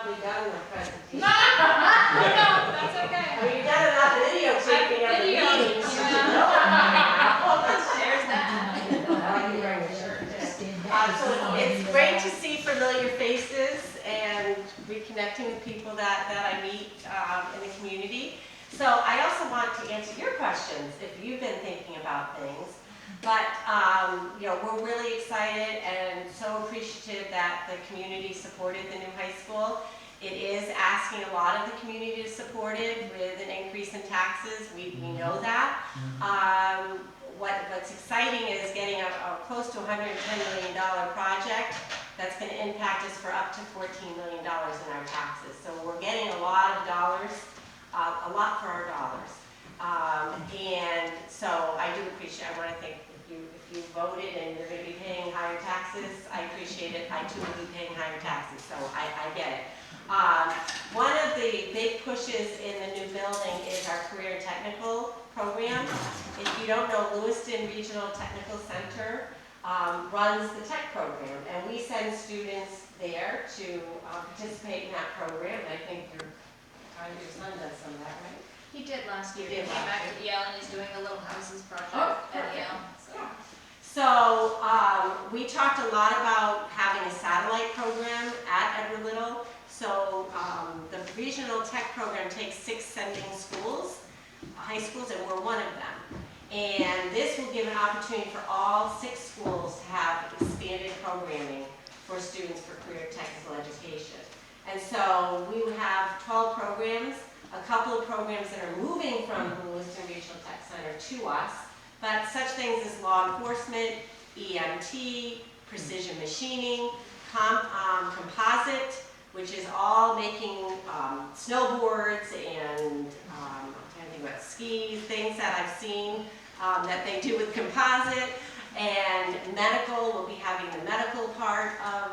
probably done the presentation. No, that's okay. I mean, you've done enough videotaping of the meetings. There's that. So it's great to see familiar faces and reconnecting with people that I meet in the community. So I also want to answer your questions if you've been thinking about things. But you know, we're really excited and so appreciative that the community supported the new high school. It is asking a lot of the community to support it with an increase in taxes. We know that. What's exciting is getting a close to $110 million project that's going to impact us for up to $14 million in our taxes. So we're getting a lot of dollars, a lot for our dollars. And so I do appreciate, I want to thank if you voted and you're going to be paying higher taxes, I appreciate it. I too will be paying higher taxes, so I get it. One of the big pushes in the new building is our career technical program. If you don't know, Lewiston Regional Technical Center runs the tech program, and we send students there to participate in that program. And I think your son does some of that, right? He did last year. He did came last back year. to Yale and he's doing a little houses project at Yale. So we talked a lot about having a satellite program at Edward Little. So the regional tech program takes 6 sending schools, high schools, and we're one of them. And this will give an opportunity for all 6 schools to have expanded programming for students for career technical education. And so we will have 12 programs, a couple of programs that are moving from the Lewiston Regional Tech Center to us, but such things as law enforcement, EMT, precision machining, composite, which is all making snowboards and I'm trying to think about skis, things that I've seen that they do with composite, and medical, we'll be having the medical part of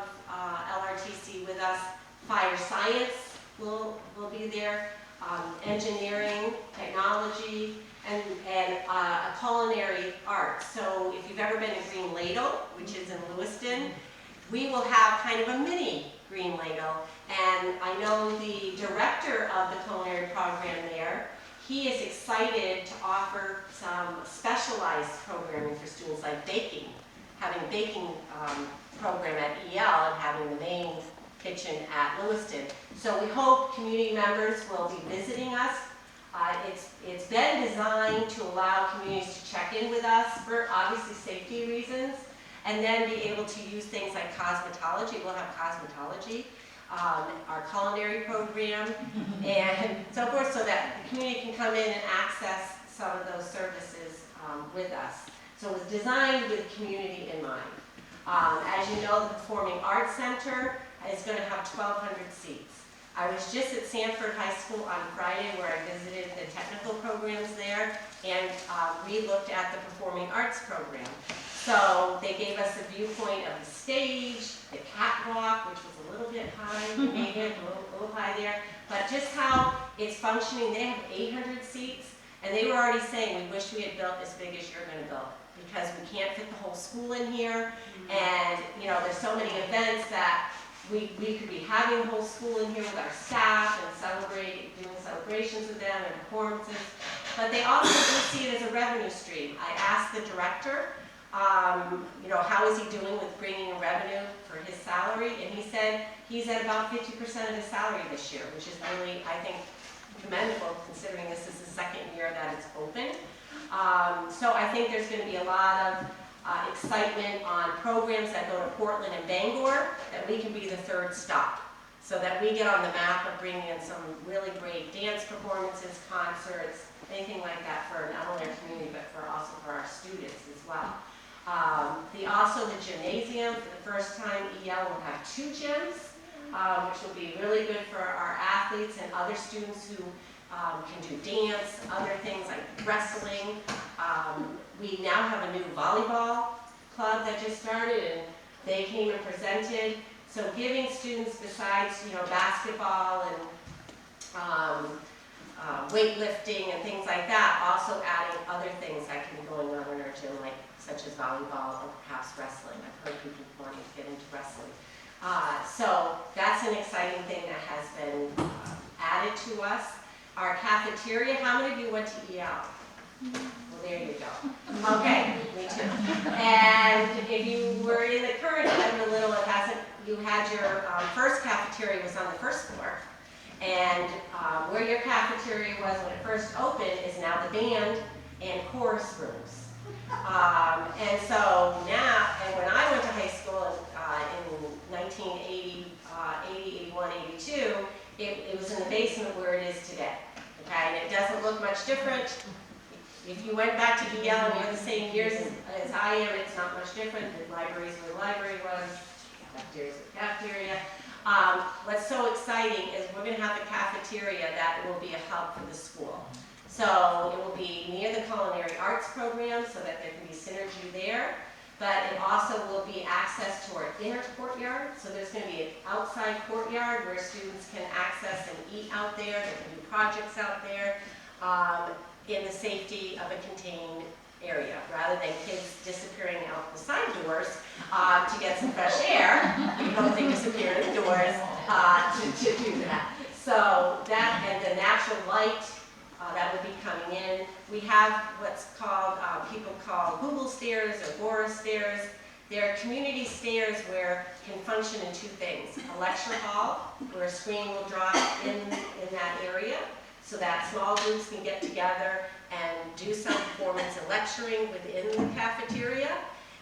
LRTC with us, fire science will be there, engineering, technology, and culinary arts. So if you've ever been to Green Ladle, which is in Lewiston, we will have kind of a mini Green Ladle. And I know the director of the culinary program there, he is excited to offer some specialized programming for students like baking, having a baking program at EL and having the main kitchen at Lewiston. So we hope community members will be visiting us. It's been designed to allow communities to check in with us for obviously safety reasons, and then be able to use things like cosmetology. We'll have cosmetology, our culinary program, and so forth, so that the community can come in and access some of those services with us. So it was designed with community in mind. As you know, the Performing Arts Center is going to have 1,200 seats. I was just at Sanford High School on Friday where I visited the technical programs there, and we looked at the Performing Arts program. So they gave us a viewpoint of the stage, the catwalk, which was a little bit high, maybe a little high there, but just how it's functioning. They have 800 seats, and they were already saying, we wish we had built as big as you're going to build, because we can't fit the whole school in here, and you know, there's so many events that we could be having the whole school in here with our staff and doing celebrations with them and performances. But they also do see it as a revenue stream. I asked the director, you know, how is he doing with bringing in revenue for his salary? And he said he's at about 50% of his salary this year, which is really, I think, commendable considering this is the 2nd year that it's open. So I think there's going to be a lot of excitement on programs that go to Portland and Bangor, that we can be the 3rd stop, so that we get on the map of bringing in some really great dance performances, concerts, anything like that for not only our community, but also for our students as well. Also the gymnasium, for the first time, EL will have 2 gyms, which will be really good for our athletes and other students who can do dance, other things like wrestling. We now have a new volleyball club that just started, and they came and presented. So giving students, besides basketball and weightlifting and things like that, also adding other things that can be going on in our gym, like such as volleyball or perhaps wrestling. I've heard people wanting to get into wrestling. So that's an exciting thing that has added to us. Our cafeteria, how many of you went to EL? Well, there you go. Okay, me too. And if you were in the current Edward Little, you had your first cafeteria was on the first floor. And where your cafeteria was when it first opened is now the band and chorus rooms. And so now, and when I went to high school in 1980, 81, 82, it was in the basement where it is today. Okay, and it doesn't look much different. If you went back to EL and you're the same years as I am, it's not much different. The library's where the library was, cafeteria's the cafeteria. What's so exciting is we're going to have a cafeteria that will be a hub for the school. So it will be near the culinary arts program so that there can be synergy there. But it also will be access to our inner courtyard. So there's going to be an outside courtyard where students can access and eat out there. They can do projects out there in the safety of a contained area, rather than kids disappearing out the side doors to get some fresh air. We hope they disappear indoors to do that. So that and the natural light that would be coming in. We have what's called, people call Google stairs or Bora stairs. They're community stairs where can function in two things. A lecture hall, where a screen will drop in that area, so that small groups can get together and do some performance and lecturing within the cafeteria,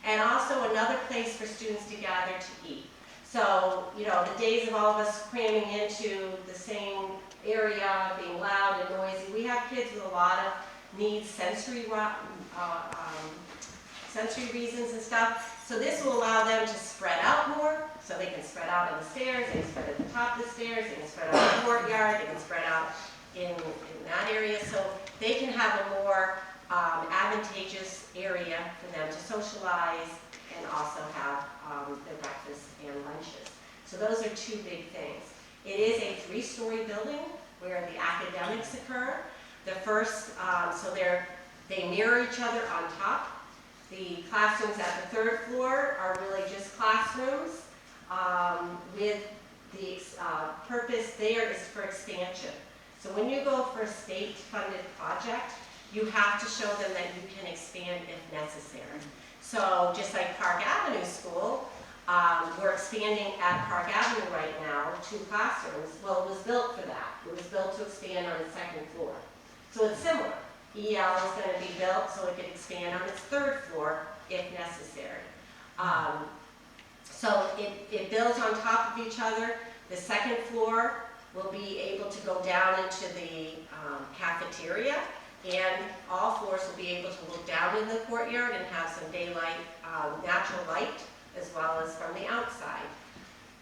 and also another place for students to gather to eat. So, you know, the days of all of us cramming into the same area, being loud and noisy, we have kids with a lot of needs, sensory reasons and stuff. So this will allow them to spread out more, so they can spread out on the stairs, they can spread at the top of the stairs, they can spread out in the courtyard, they can spread out in that area, so they can have a more advantageous area for them to socialize and also have their breakfast and lunches. So those are two big things. It is a 3-story building where the academics occur. The first, so they mirror each other on top. The classrooms at the 3rd floor are really just classrooms with the purpose there is for expansion. So when you go for a state-funded project, you have to show them that you can expand if necessary. So just like Park Avenue School, we're expanding at Park Avenue right now, 2 classrooms. Well, it was built for that. It was built to expand on the 2nd floor. So it's similar. EL is going to be built so it can expand on its 3rd floor if necessary. So it builds on top of each other. The 2nd floor will be able to go down into the cafeteria, and all floors will be able to look down in the courtyard and have some daylight, natural light, as well as from the outside.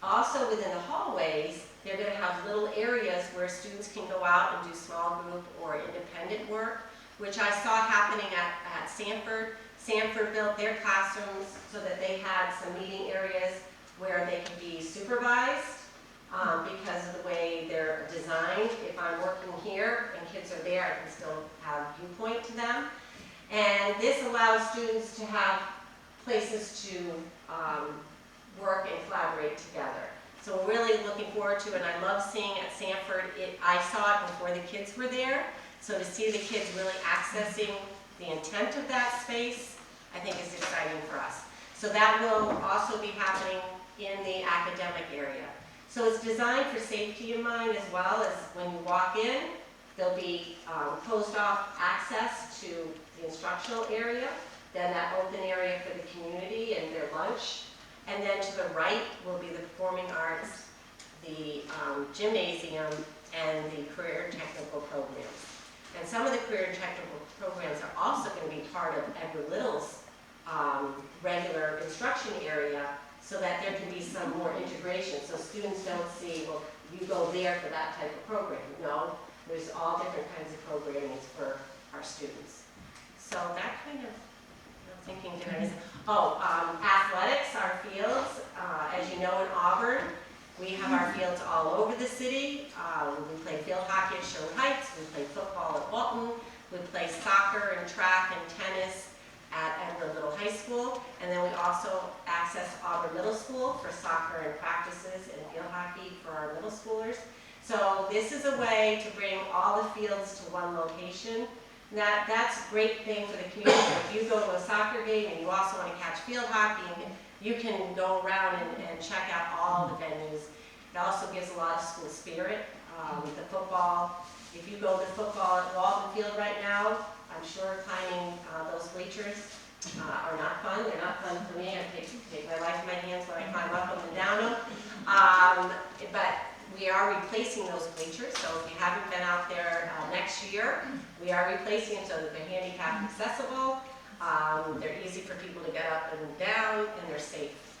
Also within the hallways, they're going to have little areas where students can go out and do small group or independent work, which I saw happening at Sanford. Sanford built their classrooms so that they had some meeting areas where they could be supervised because of the way they're designed. If I'm working here and kids are there, I can still have viewpoint to them. And this allows students to have places to work and collaborate together. So we're really looking forward to it, and I love seeing at Sanford, I saw it before the kids were there, so to see the kids really accessing the intent of that space, I think is exciting for us. So that will also be happening in the academic area. So it's designed for safety in mind, as well as when you walk in, there'll be closed off access to the instructional area, then that open area for the community and their lunch. And then to the right will be the performing arts, the gymnasium, and the career and technical programs. And some of the career and technical programs are also going to be part of Edward Little's regular instruction area, so that there can be some more integration. So students don't see, well, you go there for that type of program. No, there's all different kinds of programming for our students. So that kind of, I'm thinking, did I miss? Oh, athletics, our fields. As you know, in Auburn, we have our fields all over the city. We play field hockey at Sherwood Heights. We play football at Walton. We play soccer and track and tennis at Edward Little High School. And then we also access Auburn Middle School for soccer and practices and field hockey for our middle schoolers. So this is a way to bring all the fields to one location. That's a great thing for the community. If you go to a soccer game and you also want to catch field hockey, you can go around and check out all the venues. It also gives a lot of school spirit. The football, if you go to football at Walton Field right now, I'm sure climbing those bleachers are not fun. They're not fun for me. I take my life in my hands when I climb up them and down them. But we are replacing those bleachers, so if you haven't been out there next year, we are replacing them so that they're handicap accessible. They're easy for people to get up and down, and they're safe.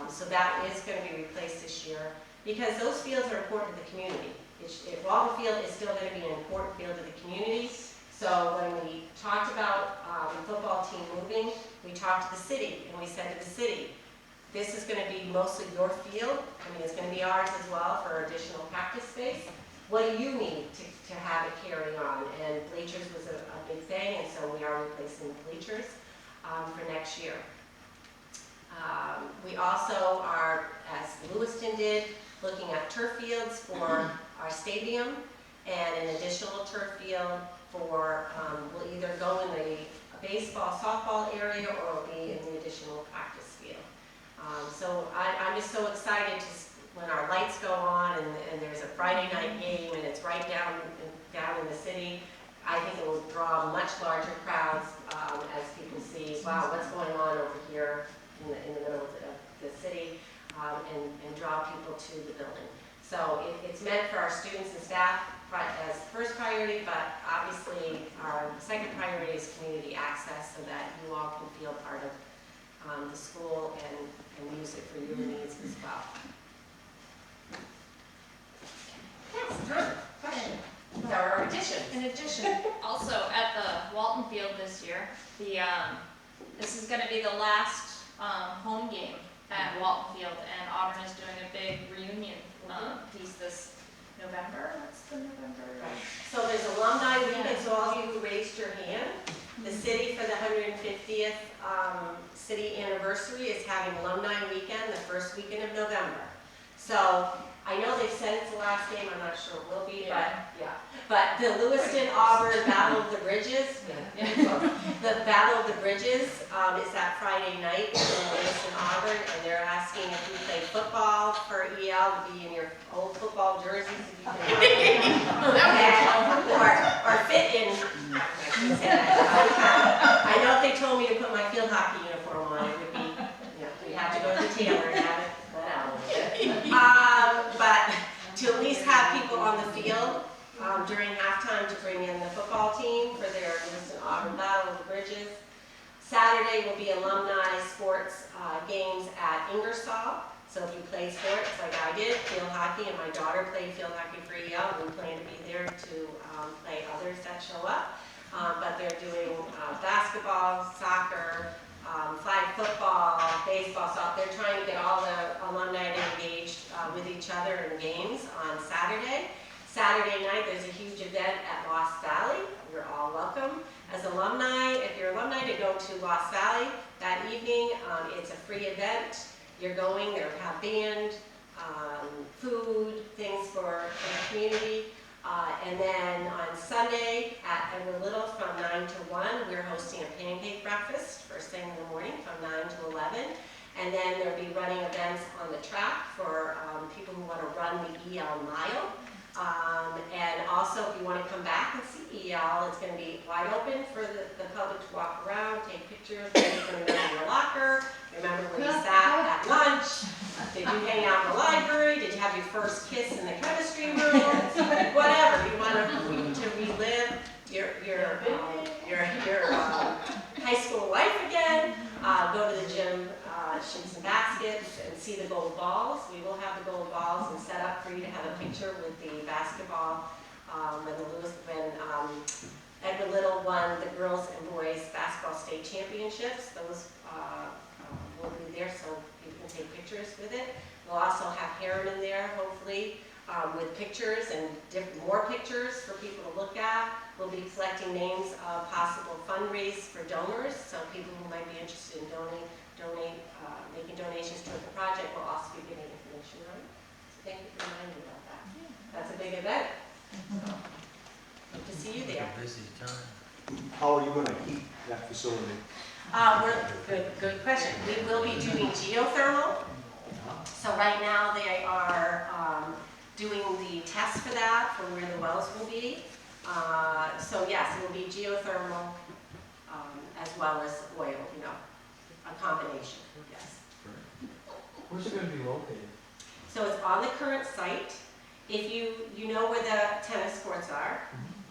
So that is going to be replaced this year because those fields are important to the community. Walton Field is still going to be an important field to the community. So when we talked about the football team moving, we talked to the city, and we said to the city, this is going to be mostly your field. I mean, it's going to be ours as well for additional practice space. What do you need to have it carry on? And bleachers was a big thing, and so we are replacing the bleachers for next year. We also are, as Lewiston did, looking at turf fields for our stadium and an additional turf field for, we'll either go in the baseball, softball area or it'll be in the additional practice field. So I'm just so excited when our lights go on and there's a Friday night game and it's right down in the city. I think it will draw much larger crowds as people see, wow, what's going on over here in the middle of the city, and draw people to the building. So it's meant for our students and staff as first priority, but obviously our second priority is community access so that you all can feel part of the school and use it for your needs as well. Yes, question. Or addition. In addition, also at the Walton Field this year, this is going to be the last home game at Walton Field, and Auburn is doing a big reunion piece this November. What's the November? Right. So there's alumni weekend, so all of you who raised your hand, the city for the 150th city anniversary is having alumni weekend the first weekend of November. So I know they've said it's the last game, I'm not sure it will be, but yeah. But the Lewiston-Auburn Battle of the Bridges, the Battle of the Bridges is that Friday night in Lewiston-Auburn, and they're asking if you play football for EL to be in your old football jerseys, if you can or fit in. I know if they told me to put my field hockey uniform on, it would be, we'd have to go to the tailor and have it cut out a little bit. But to at least have people on the field during halftime to bring in the football team for their Lewiston-Auburn Battle of the Bridges. Saturday will be alumni sports games at Ingersoll. So if you play sports like I did, field hockey, and my daughter played field hockey for EL, we plan to be there to play others that show up. But they're doing basketball, soccer, flag football, baseball, so they're trying to get all the alumni engaged with each other in games on Saturday. Saturday night, there's a huge event at Lost Valley. You're all welcome. As alumni, if you're alumni, to go to Lost Valley that evening. It's a free event. You're going, they'll have band, food, things for the community. And then on Sunday at Edward Little from 9 to 1, we're hosting a pancake breakfast first thing in the morning from 9 to 11. And then there'll be running events on the track for people who want to run the EL mile. And also if you want to come back and see EL, it's going to be wide open for the public to walk around, take pictures, maybe you can remember your locker, remember where you sat at lunch, did you hang out in the library, did you have your first kiss in the chemistry room, whatever, you want to relive your high school life again, go to the gym, shoot some baskets, and see the gold balls. We will have the gold balls and set up for you to have a picture with the basketball when Edward Little won the girls and boys basketball state championships. Those will be there so you can take pictures with it. We'll also have Harriman there, hopefully, with pictures and more pictures for people to look at. We'll be collecting names of possible fundraise for donors, so people who might be interested in making donations toward the project will also be getting information on it. So thank you for reminding me about that. that's a big event. So, hope to see you there. Busy time. How are you gonna heat that facility? Good question. We will be doing geothermal. So right now they are doing the test for that, for where the wells will be. So yes, it will be geothermal as well as oil, you know, a combination, yes. Where's it gonna be located? So it's on the current site. If you know where the tennis courts are,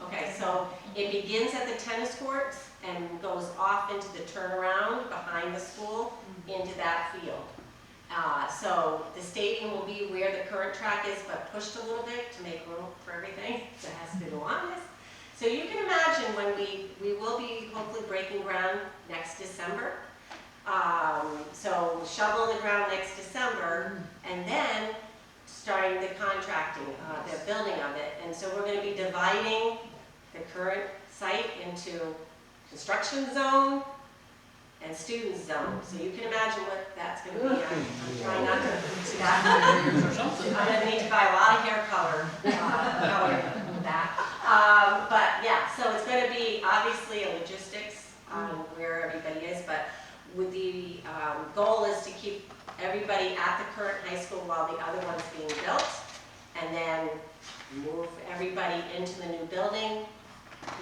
okay, so it begins at the tennis courts and goes off into the turnaround behind the school into that field. So the stadium will be where the current track is, but pushed a little bit to make room for everything that has to go on this. So you can imagine when we will be hopefully breaking ground next December. So shovel the ground next December, and then starting the contracting, the building of it. And so we're going to be dividing the current site into construction zone and student zone. So you can imagine what that's going to be. I'm trying not to do that. I'm going to need to buy a lot of hair color for that. But yeah, so it's going to be obviously a logistics on where everybody is, but with the goal is to keep everybody at the current high school while the other one's being built, and then move everybody into the new building,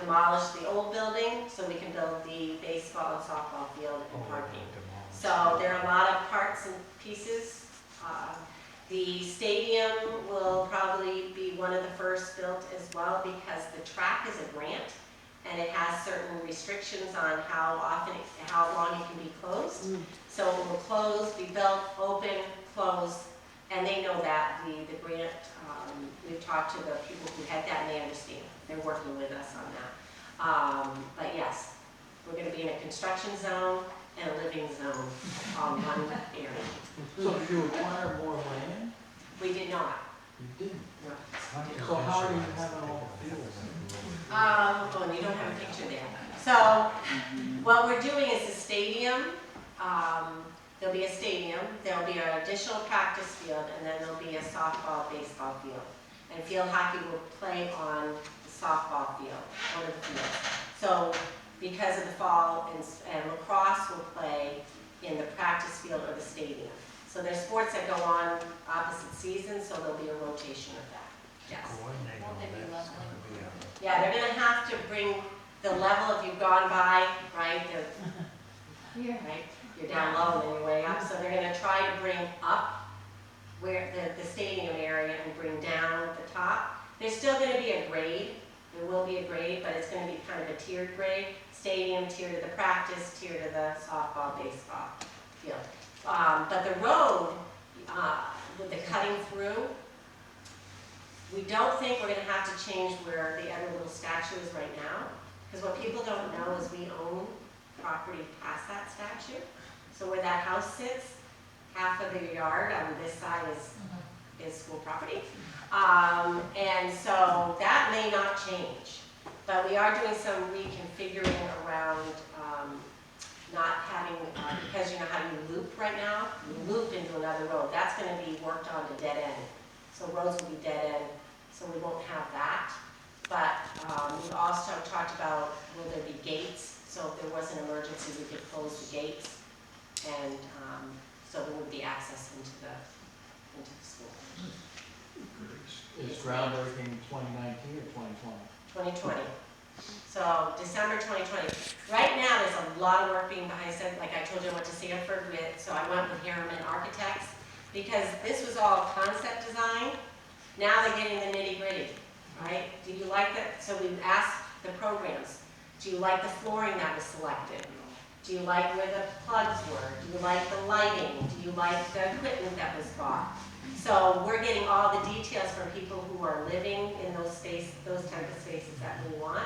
demolish the old building so we can build the baseball and softball field and parking. So there are a lot of parts and pieces. The stadium will probably be one of the first built as well because the track is a grant and it has certain restrictions on how long it can be closed. So it will close, be built, open, close, and they know that, the grant, we've talked to the people who had that and they understand. They're working with us on that. But yes, we're going to be in a construction zone and a living zone on one area. So did you acquire more land? We did not. You didn't. No. So how are you having all the fields? Oh, and you don't have a picture there. So what we're doing is a stadium. There'll be a stadium, there'll be an additional practice field, and then there'll be a softball, baseball field. And field hockey will play on the softball field, one of the fields. So because of the fall, and lacrosse will play in the practice field or the stadium. So there's sports that go on opposite seasons, so there'll be a rotation of that, yes. Yeah, they're gonna have to bring the level, if you've gone by, right, right? You're down low and then you're way up, so they're gonna try to bring up where the stadium area and bring down the top. There's still gonna be a grade, there will be a grade, but it's gonna be kind of a tiered grade. Stadium, tier to the practice, tier to the softball, baseball field. But the road, with the cutting through, we don't think we're gonna have to change where the other little statue is right now. Because what people don't know is we own property past that statue. So where that house sits, half of the yard on this side is school property. And so that may not change. But we are doing some reconfiguring around not having, because you know how you loop right now? You loop into another road. That's going to be worked on to dead end. So roads will be dead end, so we won't have that. But we've also talked about will there be gates? So if there was an emergency, we could close the gates. And so there would be access into the school. Is groundbreaking 2019 or 2020? 2020. So December 2020. Right now, there's a lot of work being behind it. Like I told you, I went to Sanford with, so I went with Harriman Architects because this was all concept design. Now they're getting the nitty gritty, right? Do you like that? So we asked the programs, do you like the flooring that was selected? Do you like where the plugs were? Do you like the lighting? Do you like the equipment that was bought? So we're getting all the details from people who are living in those type of spaces that we want.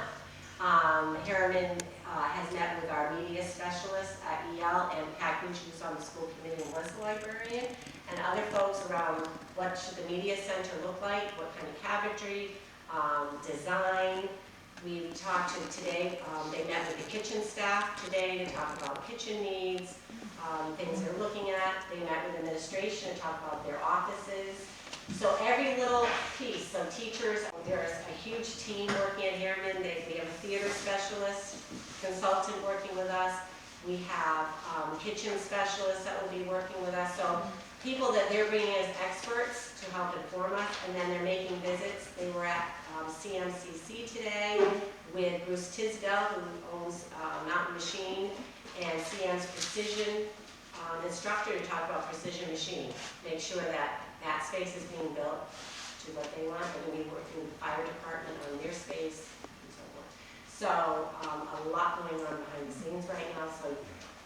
Harriman has met with our media specialist at EL and Pat Gooch, who's on the school committee and was the librarian, and other folks around what should the media center look like, what kind of cabinetry, design. We talked to today, they met with the kitchen staff today to talk about kitchen needs, things they're looking at. They met with administration to talk about their offices. So every little piece, so teachers, there's a huge team working at Harriman. We have a theater specialist, consultant working with us. We have kitchen specialists that will be working with us. So people that they're bringing as experts to help inform us, and then they're making visits. They were at CMCC today with Bruce Tisdale, who owns Mountain Machine, and CM's Precision instructor to talk about precision machining. Make sure that that space is being built to what they want. They're going to be working with the fire department on their space and so forth. So a lot going on behind the scenes right now. So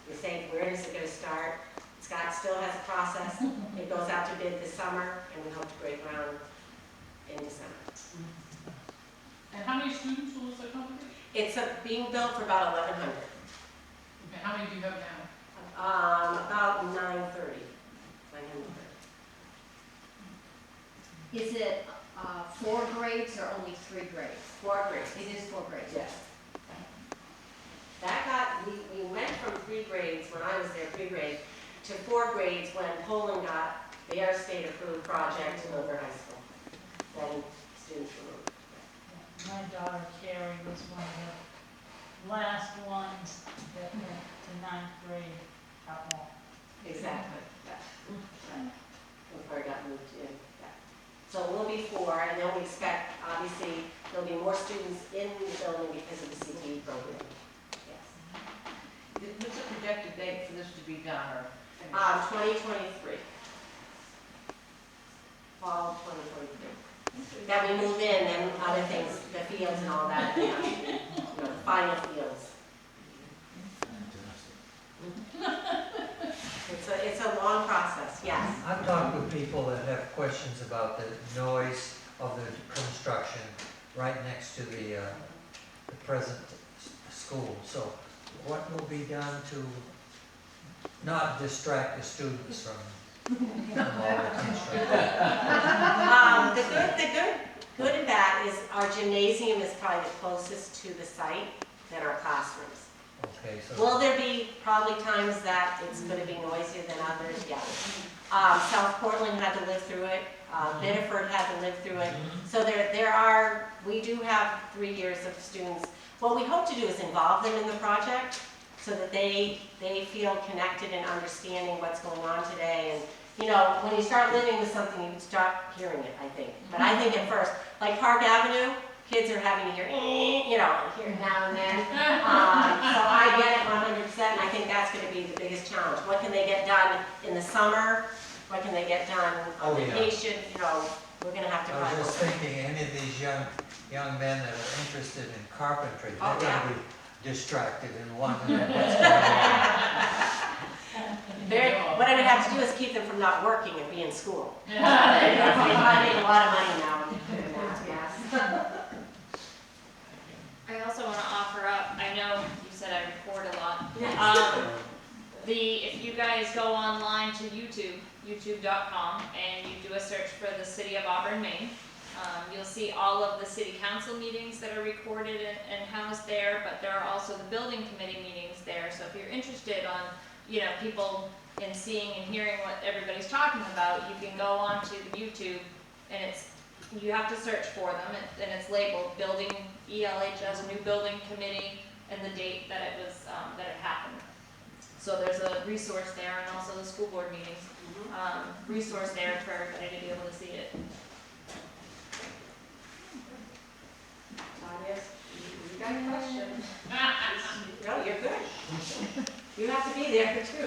you're saying, where is it going to start? Scott still has a process. It goes out to bid this summer, and we hope to break ground in December. And how many students will this accommodate? It's being built for about 1,100. Okay, how many do you have now? About 930. Is it 4 grades or only 3 grades? 4 grades. It is 4 grades. Yes. We went from 3 grades, when I was there, 3 grades, to 4 grades when Poland got their state-approved project to Milford High School. Then students were moved. My daughter Carrie was one of the last ones that went to 9th grade at all. Exactly. Before it got moved in. Yeah. So we'll be 4, and then we expect, obviously, there'll be more students in the building because of the CTE program. Yes. What's the projected date for this to be done, or? 2023. Fall 2023. That we move in and other things, the fields and all that, you know, the final fields. It's a long process, yes. I've talked with people that have questions about the noise of the construction right next to the present school. So what will be done to not distract the students from all the construction? The good and bad is our gymnasium is probably the closest to the site than our classrooms. Okay, so Will there be probably times that it's going to be noisier than others? Yes. South Portland had to live through it. Biddeford had to live through it. So we do have 3 years of students. What we hope to do is involve them in the project so that they feel connected and understanding what's going on today. And you know, when you start living with something, you start hearing it, I think. But I think at first, like Park Avenue, kids are having to hear, you know, hear it now and then. So I get it 100%, and I think that's going to be the biggest challenge. What can they get done in the summer? What can they get done on vacation? You know, we're going to have to. I was just thinking, any of these young men that are interested in carpentry, they're going to be distracted and wondering what's going on. What I would have to do is keep them from not working and be in school. I make a lot of money now doing that, yes. I also want to offer up, I know you said I record a lot. If you guys go online to YouTube, youtube.com, and you do a search for the City of Auburn, Maine, you'll see all of the city council meetings that are recorded and housed there, but there are also the building committee meetings there. So if you're interested on, you know, people and seeing and hearing what everybody's talking about, you can go onto YouTube, and you have to search for them, and it's labeled Building ELHS New Building Committee and the date that it was that it happened. So there's a resource there, and also the school board meetings resource there for everybody to be able to see it. You got a question? No, you're good. You have to be there too.